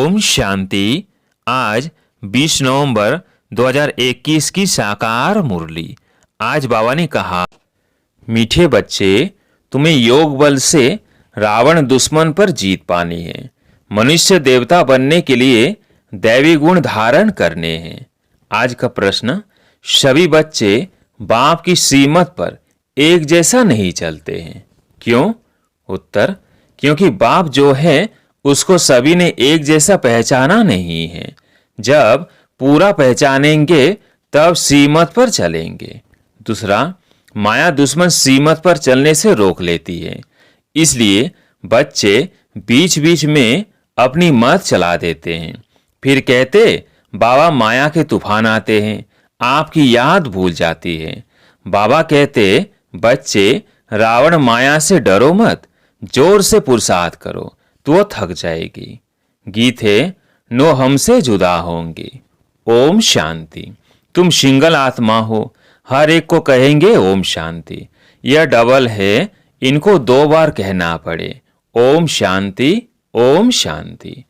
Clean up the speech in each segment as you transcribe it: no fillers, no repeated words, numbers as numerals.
ओम शांति। आज 20 नवंबर 2021 की साकार मुरली। आज बाबा ने कहा, मीठे बच्चे, तुम्हें योग बल से रावण दुश्मन पर जीत पानी है। मनुष्य देवता बनने के लिए दैवी गुण धारण करने हैं। आज का प्रश्न, सभी बच्चे बाप की श्रीमत पर एक जैसा नहीं चलते हैं, क्यों? उत्तर, क्योंकि बाप जो है उसको सभी ने एक जैसा पहचाना नहीं है। जब पूरा पहचानेंगे तब श्रीमत पर चलेंगे। दूसरा, माया दुश्मन श्रीमत पर चलने से रोक लेती है, इसलिए बच्चे बीच बीच में अपनी मत चला देते हैं। फिर कहते, बाबा माया के तूफान आते हैं, आपकी याद भूल जाती है। बाबा कहते, बच्चे रावण माया से डरो मत, जोर से पुरुषार्थ करो तो थक जाएगी। गीत है, नो हमसे जुदा होंगे। ओम शांति। तुम सिंगल आत्मा हो, हर एक को कहेंगे ओम शांति। यह डबल है, इनको 2 बार कहना पड़े। ओम शांति, ओम शांति।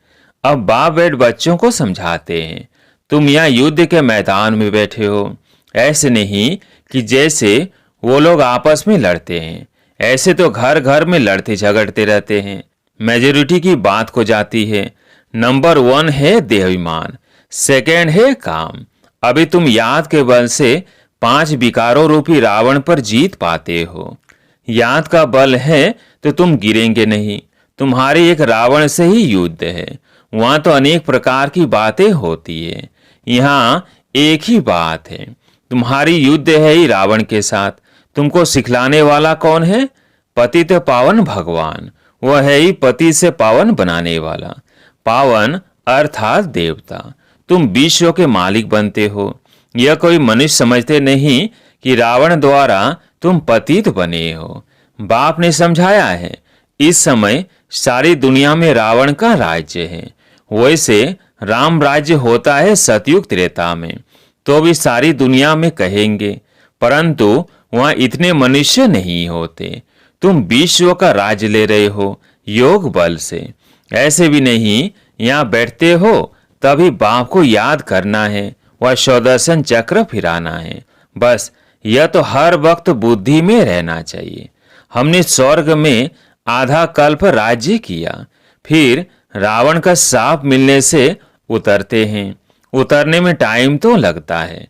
अब बाप बैठ बच्चों को समझाते हैं, तुम यहाँ युद्ध के मैदान में बैठे हो। ऐसे नहीं कि जैसे वो लोग आपस में लड़ते हैं, ऐसे तो घर घर में लड़ते झगड़ते रहते हैं। मेजोरिटी की बात को जाती है। नंबर 1 है देहाभिमान, सेकेंड है काम। अभी तुम याद के बल से 5 विकारों रूपी रावण पर जीत पाते हो। याद का बल है तो तुम गिरेंगे नहीं। तुम्हारी एक रावण से ही युद्ध है। वहां तो अनेक प्रकार की बातें होती है, यहाँ एक ही बात है। तुम्हारी युद्ध है ही रावण के साथ। तुमको सिखलाने वाला कौन है? पतित पावन भगवान। वह है ही पति से पावन बनाने वाला। पावन अर्थात देवता। तुम विश्व के मालिक बनते हो। यह कोई मनुष्य समझते नहीं कि रावण द्वारा तुम पतित बने हो। बाप ने समझाया है, इस समय सारी दुनिया में रावण का राज्य है। वैसे राम राज्य होता है सतयुग त्रेता में, तो भी सारी दुनिया में कहेंगे, परंतु वहां इतने मनुष्य नहीं होते। तुम विश्व का राज ले रहे हो योग बल से। ऐसे भी नहीं, यहाँ बैठते हो तभी बाप को याद करना है, वह स्वदर्शन चक्र फिराना है। बस यह तो हर वक्त बुद्धि में रहना चाहिए। हमने स्वर्ग में आधा कल्प राज्य किया, फिर रावण का शाप मिलने से उतरते हैं। उतरने में टाइम तो लगता है।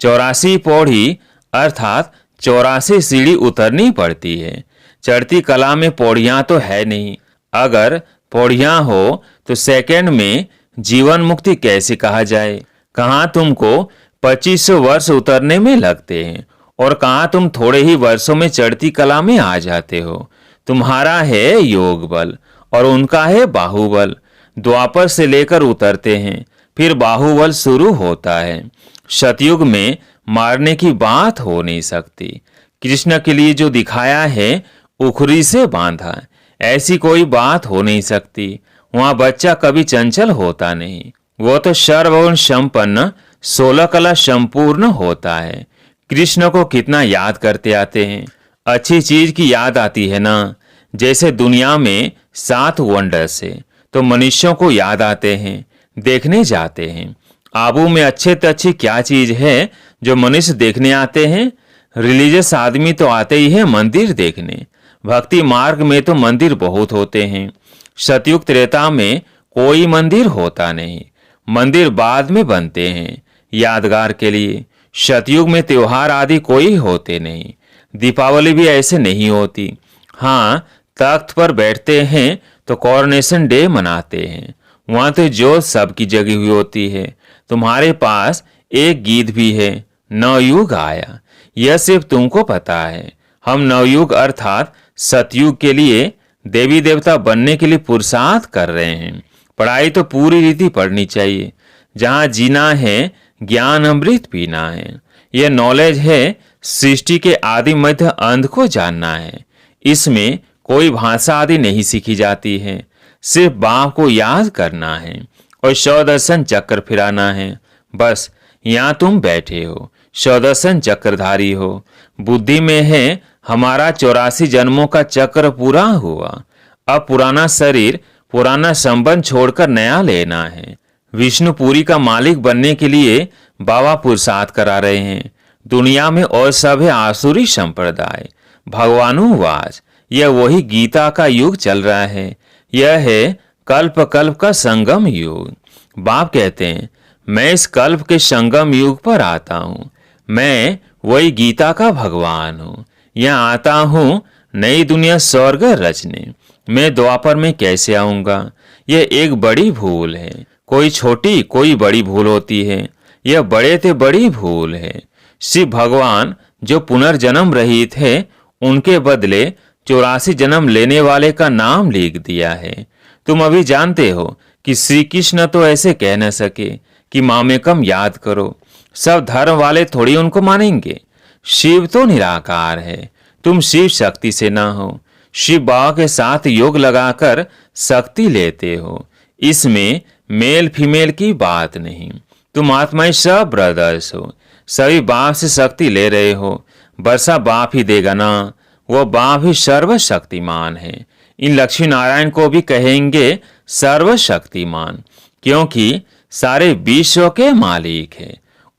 84 पौड़ी अर्थात 84 सीढ़ी उतरनी पड़ती है। चढ़ती कला में पौड़ियां तो है नहीं। अगर पौड़ियां हो तो सेकंड में जीवन मुक्ति कैसे कहा जाए? कहाँ तुमको 2500 वर्ष उतरने में लगते हैं और कहाँ तुम थोड़े ही वर्षों में चढ़ती कला में आ जाते हो। तुम्हारा है योग बल और उनका है बाहुबल। द्वापर से लेकर उतरते हैं, फिर बाहुबल शुरू होता है। सतयुग में मारने की बात हो नहीं सकती। कृष्ण के लिए जो दिखाया है उखरी से बांधा, ऐसी कोई बात हो नहीं सकती। वहां बच्चा कभी चंचल होता नहीं। वो तो सर्वगुण संपन्न 16 कला संपूर्ण होता है। कृष्ण को कितना याद करते आते हैं। अच्छी चीज की याद आती है ना। जैसे दुनिया में 7 वंडर्स है, तो मनुष्यों को याद आते हैं, देखने जाते हैं। आबू में अच्छे तो अच्छी क्या चीज है जो मनुष्य देखने आते हैं? रिलीजियस आदमी तो आते ही है मंदिर देखने। भक्ति मार्ग में तो मंदिर बहुत होते हैं। सतयुग त्रेता में कोई मंदिर होता नहीं। मंदिर बाद में बनते हैं यादगार के लिए। सतयुग में त्योहार आदि कोई होते नहीं। दीपावली भी ऐसे नहीं होती। हाँ, तख्त पर बैठते हैं तो कोरोनेशन डे मनाते हैं। वहां तो जोत सबकी जगी हुई होती है। तुम्हारे पास एक गीत भी है, नवयुग आया। यह सिर्फ तुमको पता है। हम नवयुग अर्थात सतयुग के लिए देवी देवता बनने के लिए पुरुषार्थ कर रहे हैं। पढ़ाई तो पूरी रीति पढ़नी चाहिए। जहाँ जीना है ज्ञान अमृत पीना है। यह नॉलेज है सृष्टि के आदि मध्य अंत को जानना है। इसमें कोई भाषा आदि नहीं सीखी जाती है। सिर्फ बाप को याद करना है और स्वदर्शन चक्र फिराना है। बस यहाँ तुम बैठे हो, स्वदर्शन चक्रधारी हो। बुद्धि में है हमारा 84 जन्मों का चक्र पूरा हुआ। अब पुराना शरीर पुराना संबंध छोड़कर नया लेना है। विष्णुपुरी का मालिक बनने के लिए बाबा पुरुषार्थ करा रहे हैं। दुनिया में और सब है आसुरी संप्रदाय। भगवानुवाच, यह वही गीता का युग चल रहा है। यह है कल्प कल्प का संगम युग। बाप कहते हैं, मैं इस कल्प के संगम युग पर आता हूँ। मैं वही गीता का भगवान हूँ। यहाँ आता हूँ नई दुनिया स्वर्ग रचने। मैं द्वापर में कैसे आऊंगा? यह एक बड़ी भूल है। कोई छोटी कोई बड़ी भूल होती है। यह बड़े से बड़ी भूल है। शिव भगवान जो पुनर्जन्म रहित है, उनके बदले 84 जन्म लेने वाले का नाम लिख दिया है। तुम अभी जानते हो कि श्री कृष्ण तो ऐसे कह न सके कि मामेकम याद करो। सब धर्म वाले थोड़ी उनको मानेंगे। शिव तो निराकार है। तुम शिव शक्ति से ना हो। शिव बाबा के साथ योग लगाकर शक्ति लेते हो। इसमें मेल फीमेल की बात नहीं। तुम आत्माएं सब ब्रदर्स हो। सभी बाप से शक्ति ले रहे हो। वर्षा बाप ही देगा ना। वो बाप ही सर्वशक्तिमान है। इन लक्ष्मी नारायण को भी कहेंगे सर्वशक्तिमान, क्योंकि सारे विश्व के मालिक है।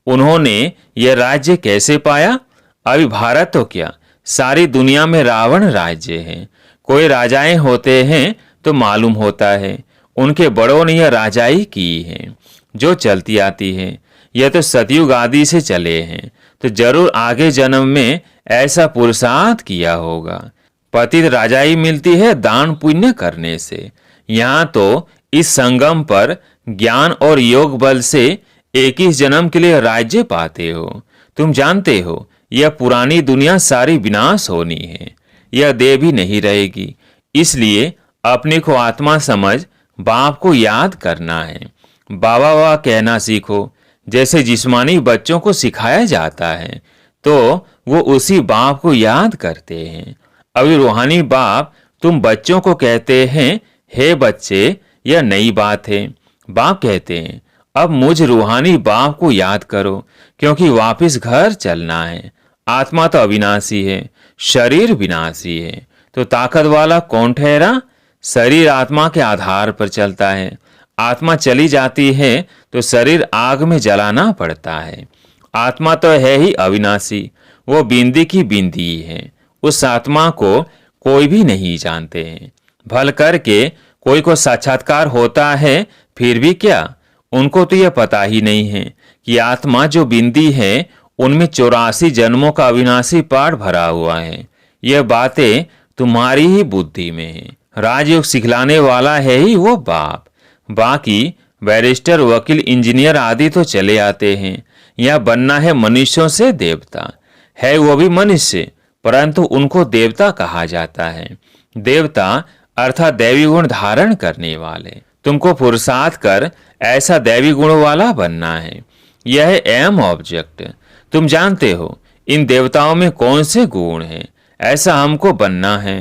उन्होंने यह राज्य कैसे पाया? अभी भारत तो क्या, सारी दुनिया में रावण राज्य है। कोई राजाएं होते हैं तो मालूम होता है उनके बड़ों ने यह राजाई की है जो चलती आती है। यह तो सतयुग आदि से चले हैं, तो जरूर आगे जन्म में ऐसा पुरुषार्थ किया होगा। पतित राजाई मिलती है दान पुण्य करने से। यहाँ तो इस संगम पर ज्ञान और योग बल से 21 जन्म के लिए राज्य पाते हो। तुम जानते हो यह पुरानी दुनिया सारी विनाश होनी है। यह देह भी नहीं रहेगी। इसलिए अपने को आत्मा समझ बाप को याद करना है। बाबा बाबा कहना सीखो। जैसे जिस्मानी बच्चों को सिखाया जाता है, तो वो उसी बाप को याद करते हैं। अभी रूहानी बाप तुम बच्चों को कहते हैं, हे बच्चे, यह नई बात है। बाप कहते हैं, अब मुझ रूहानी बाप को याद करो, क्योंकि वापस घर चलना है। आत्मा तो अविनाशी है, शरीर विनाशी है। तो ताकत वाला कौन ठहरा? शरीर आत्मा के आधार पर चलता है। आत्मा चली जाती है तो शरीर आग में जलाना पड़ता है। आत्मा तो है ही अविनाशी, वो बिंदी की बिंदी है। उस आत्मा को कोई भी नहीं जानते हैं। भल करके कोई को साक्षात्कार होता है, फिर भी क्या, उनको तो यह पता ही नहीं है कि आत्मा जो बिंदी है उनमें 84 जन्मों का अविनाशी पाठ भरा हुआ है। यह बातें तुम्हारी ही बुद्धि में है। राजयोग सिखलाने वाला है ही वो बाप। बाकी बैरिस्टर, वकील, इंजीनियर आदि तो चले आते हैं। यह बनना है मनुष्यों से देवता। है वो भी मनुष्य, परंतु उनको देवता कहा जाता है। देवता अर्थात दैवी गुण धारण करने वाले। तुमको पुरुषार्थ कर ऐसा दैवी गुण वाला बनना है। यह है एम ऑब्जेक्ट। तुम जानते हो इन देवताओं में कौन से गुण हैं। ऐसा हमको बनना है।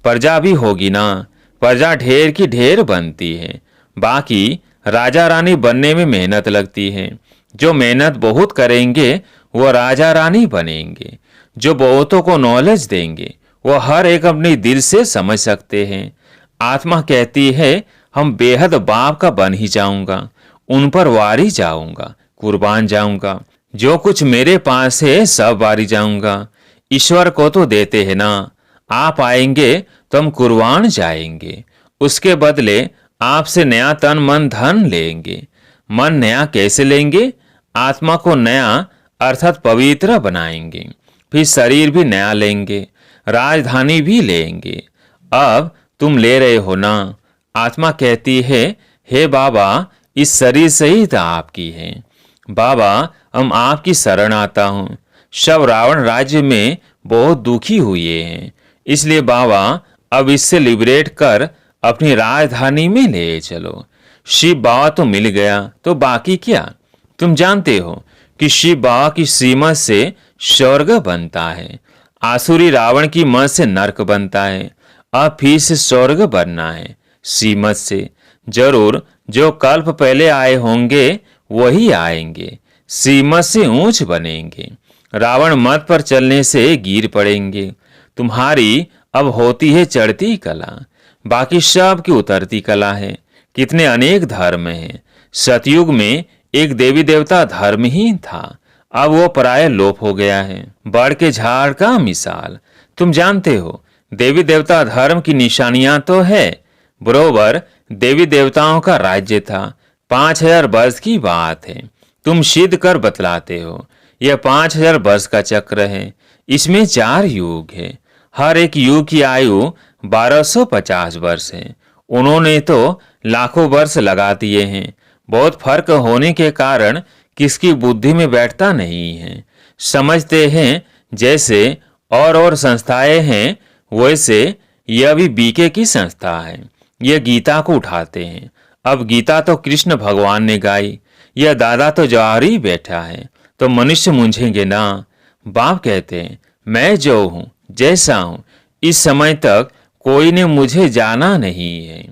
प्रजा भी होगी ना। प्रजा ढेर की ढेर बनती है। बाकी राजा रानी बनने में मेहनत लगती है। जो मेहनत बहुत करेंगे वो राजा रानी बनेंगे। जो बहुतों को नॉलेज देंगे वो हर एक अपने दिल से समझ सकते हैं। आत्मा कहती है, हम बेहद बाप का बन ही जाऊंगा। उन पर वारी जाऊंगा, कुर्बान जाऊंगा। जो कुछ मेरे पास है सब वारी जाऊंगा। ईश्वर को तो देते हैं ना। आप आएंगे तो हम कुर्बान जाएंगे। उसके बदले आपसे नया तन मन धन लेंगे। मन नया कैसे लेंगे? आत्मा को नया अर्थात पवित्र बनाएंगे। फिर शरीर भी नया लेंगे, राजधानी भी लेंगे। अब तुम ले रहे हो ना। आत्मा कहती है, हे बाबा, इस शरीर से ही तो आपकी है। बाबा, हम आपकी शरण आता हूँ। सब रावण राज्य में बहुत दुखी हुए हैं। इसलिए बाबा अब इससे लिबरेट कर अपनी राजधानी में ले चलो। शिव बाबा तो मिल गया, तो बाकी क्या? तुम जानते हो कि शिव बाबा की श्रीमत से स्वर्ग बनता है। आसुरी रावण की मत से नरक बनता है। अब फिर से स्वर्ग बनना है श्रीमत से। जरूर जो कल्प पहले आए होंगे वही आएंगे। श्रीमत से ऊंच बनेंगे। रावण मत पर चलने से गिर पड़ेंगे। तुम्हारी अब होती है चढ़ती कला। बाकी सब की उतरती कला है। कितने अनेक धर्म हैं। सतयुग में एक देवी देवता धर्म ही था, अब वो प्राय लोप हो गया है। बड़ के झाड़ का मिसाल। तुम जानते हो देवी देवता धर्म की निशानियां तो है। बरोबर देवी देवताओं का राज्य था। 5000 वर्ष की बात है। तुम सिद्ध कर बतलाते हो। यह 5000 वर्ष का चक्र है। इसमें 4 युग है। हर एक युग की आयु 1250 वर्ष है। उन्होंने तो लाखों वर्ष लगा दिए हैं। बहुत फर्क होने के कारण किसकी बुद्धि में बैठता नहीं है। समझते हैं जैसे और संस्थाएं हैं, वैसे यह भी बीके की संस्था है। यह गीता को उठाते हैं। अब गीता तो कृष्ण भगवान ने गाई, यह दादा तो जवाहरी बैठा है, तो मनुष्य मूंझेंगे ना। बाप कहते हैं मैं जो हूं जैसा हूं, इस समय तक कोई ने मुझे जाना नहीं है।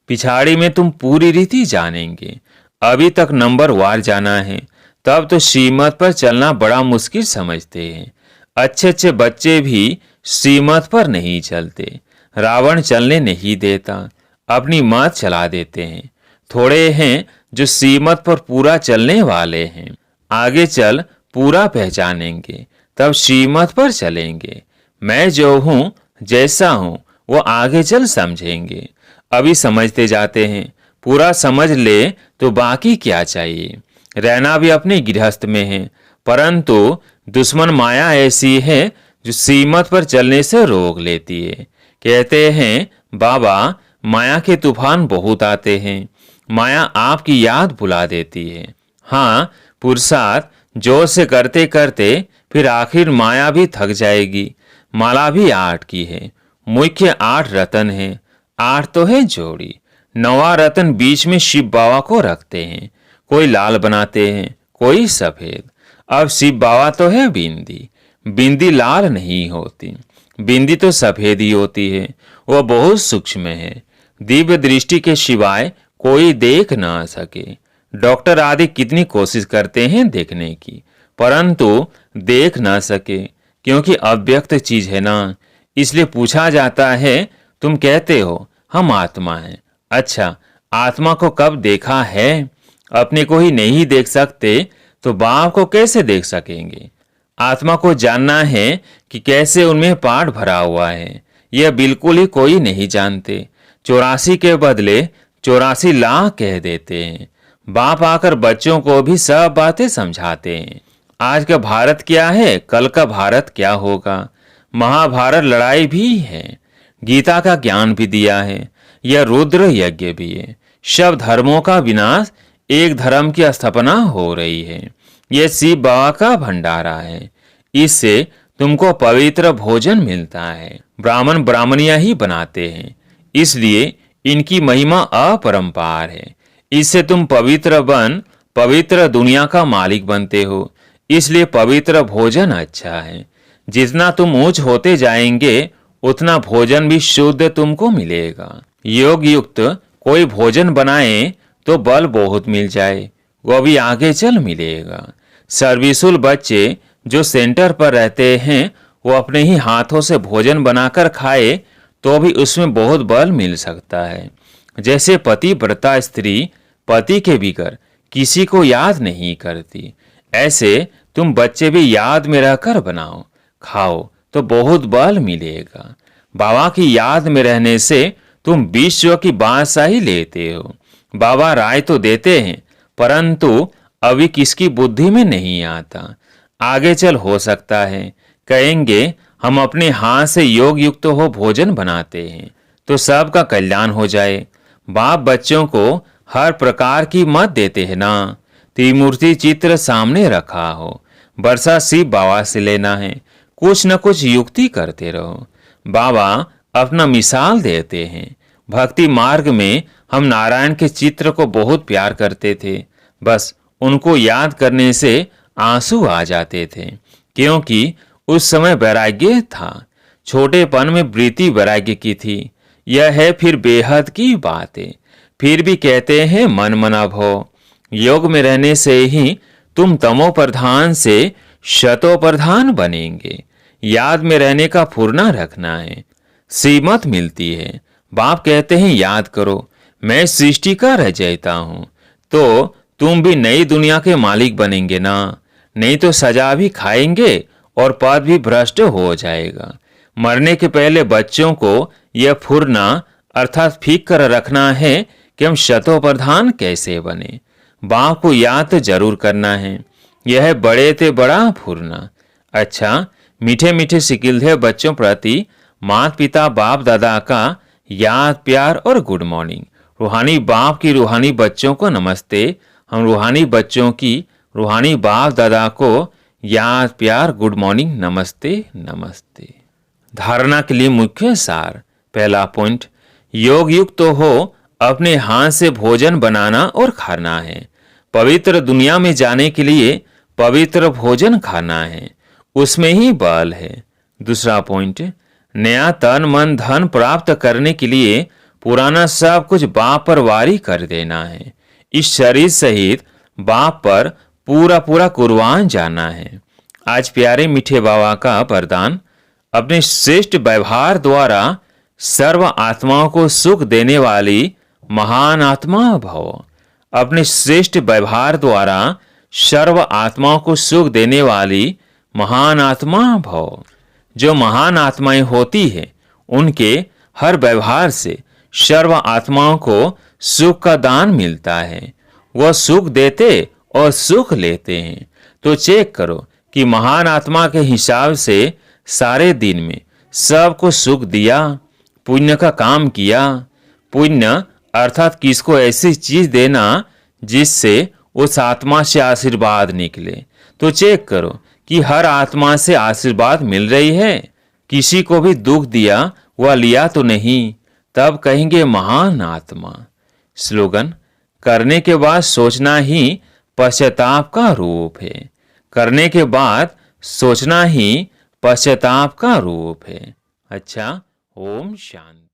पिछाड़ी में तुम पूरी रीति जानेंगे। अभी तक नंबर वार जाना है, तब तो श्रीमत पर चलना बड़ा मुश्किल समझते हैं। अच्छे अच्छे बच्चे भी श्रीमत पर नहीं चलते। रावण चलने नहीं देता, अपनी मत चला देते हैं। थोड़े हैं जो श्रीमत पर पूरा चलने वाले हैं। आगे चल पूरा पहचानेंगे, तब श्रीमत पर चलेंगे। मैं जो हूं जैसा हूं वो आगे चल समझेंगे। अभी समझते जाते हैं। पूरा समझ ले तो बाकी क्या चाहिए। रहना भी अपने गृहस्थ में है, परंतु दुश्मन माया ऐसी है जो श्रीमत पर चलने से रोक लेती है। कहते हैं बाबा माया के तूफान बहुत आते हैं, माया आपकी याद भुला देती है। हाँ, पुरुषार्थ जोर से करते करते फिर आखिर माया भी थक जाएगी। माला भी 8 की है। मुख्य 8 रतन है। 8 तो है जोड़ी। 9वां रतन बीच में शिव बाबा को रखते हैं। कोई लाल बनाते हैं, कोई सफेद। अब शिव बाबा तो है बिंदी। बिंदी लाल नहीं होती, बिंदी तो सफेद ही होती है। वह बहुत सूक्ष्म है। दिव्य दृष्टि के सिवाय कोई देख ना सके। डॉक्टर आदि कितनी कोशिश करते हैं देखने की, परंतु देख ना सके, क्योंकि अव्यक्त चीज है ना। इसलिए पूछा जाता है, तुम कहते हो हम आत्मा हैं। अच्छा, आत्मा को कब देखा है? अपने को ही नहीं देख सकते तो बाप को कैसे देख सकेंगे? आत्मा को जानना है कि कैसे उनमें पाठ भरा हुआ है, यह बिल्कुल ही कोई नहीं जानते। 84 के बदले 84 लाख कह देते हैं। बाप आकर बच्चों को भी सब बातें समझाते हैं। आज का भारत क्या है, कल का भारत क्या होगा। महाभारत लड़ाई भी है। गीता का ज्ञान भी दिया है। यह रुद्र यज्ञ भी है। सब धर्मों का विनाश, एक धर्म की स्थापना हो रही है। यह शिव बाबा का भंडारा है। इससे तुमको पवित्र भोजन मिलता है। ब्राह्मण ब्राह्मणियां ही बनाते हैं, इसलिए इनकी महिमा अपरंपार है। इससे तुम पवित्र बन पवित्र दुनिया का मालिक बनते हो। इसलिए पवित्र भोजन अच्छा है। जितना तुम ऊंच होते जाएंगे उतना भोजन भी शुद्ध तुमको मिलेगा। योग युक्त कोई भोजन बनाए तो बल बहुत मिल जाए, वो भी आगे चल मिलेगा। सर्विसुल बच्चे जो सेंटर पर रहते हैं वो अपने ही हाथों से भोजन बनाकर खाए तो भी उसमें बहुत बल मिल सकता है। जैसे पति व्रता स्त्री पति के बिगर किसी को याद नहीं करती, ऐसे तुम बच्चे भी याद में रहकर बनाओ, खाओ तो बहुत बल मिलेगा। बाबा की याद में रहने से तुम विश्व की बादशाही लेते हो। बाबा राय तो देते हैं, परंतु अभी किसकी बुद्धि में नहीं आता। आगे चल हो सकता है कहेंगे हम अपने हाथ से योग युक्त हो भोजन बनाते हैं तो सबका कल्याण हो जाए। बाप बच्चों को हर प्रकार की मत देते हैं ना। त्रिमूर्ति चित्र सामने रखा हो, वर्षा शिव बाबा से लेना है, कुछ न कुछ युक्ति करते रहो। बाबा अपना मिसाल देते हैं। भक्ति मार्ग में हम नारायण के चित्र को बहुत प्यार करते थे। बस उनको याद करने से आंसू आ जाते थे, क्योंकि उस समय वैराग्य था। छोटेपन में वृत्ति वैराग्य की थी। यह है फिर बेहद की बातें। फिर भी कहते हैं मन मना भव। योग में रहने से ही तुम तमो प्रधान से शतो प्रधान बनेंगे। याद में रहने का फुरना रखना है। श्रीमत मिलती है, बाप कहते हैं याद करो, मैं सृष्टि का रचयिता हूं। तो तुम भी नई दुनिया के मालिक बनेंगे ना, नहीं तो सजा भी खाएंगे और पद भी भ्रष्ट हो जाएगा। मरने के पहले बच्चों को यह फुरना अर्थात फिक्र रखना है कि हम शतो प्रधान कैसे बने। बाप को याद तो जरूर करना है, यह है बड़े ते बड़ा फुरना। अच्छा, मीठे मीठे सिकिलधे बच्चों प्रति माता पिता बाप दादा का याद प्यार और गुड मॉर्निंग। रूहानी बाप की रूहानी बच्चों को नमस्ते। हम रूहानी बच्चों की रूहानी बाप दादा को याद प्यार गुड मॉर्निंग नमस्ते नमस्ते। धारणा के लिए मुख्य सार। पहला पॉइंट, योग युक्त तो हो अपने हाथ से भोजन बनाना और खाना है। पवित्र दुनिया में जाने के लिए पवित्र भोजन खाना है, उसमें ही बल है। दूसरा पॉइंट, नया तन मन धन प्राप्त करने के लिए पुराना सब कुछ बाप पर वारी कर देना है। इस शरीर सहित बाप पर पूरा पूरा कुर्बान जाना है। आज प्यारे मीठे बाबा का वरदान, अपने श्रेष्ठ व्यवहार द्वारा सर्व आत्माओं को सुख देने वाली महान आत्मा भव। अपने श्रेष्ठ व्यवहार द्वारा सर्व आत्माओं को सुख देने वाली महान आत्मा भव। जो महान आत्माएं होती है उनके हर व्यवहार से सर्व आत्माओं को सुख का दान मिलता है। वह सुख देते और सुख लेते हैं। तो चेक करो कि महान आत्मा के हिसाब से सारे दिन में सबको सुख दिया, पुण्य का काम किया। पुण्य अर्थात किसको ऐसी चीज देना जिससे उस आत्मा से आशीर्वाद निकले। तो चेक करो कि हर आत्मा से आशीर्वाद मिल रही है। किसी को भी दुख दिया वह लिया तो नहीं, तब कहेंगे महान आत्मा। स्लोगन, करने के बाद सोचना ही पश्चाताप का रूप है। करने के बाद सोचना ही पश्चाताप का रूप है। अच्छा, ओम शांति।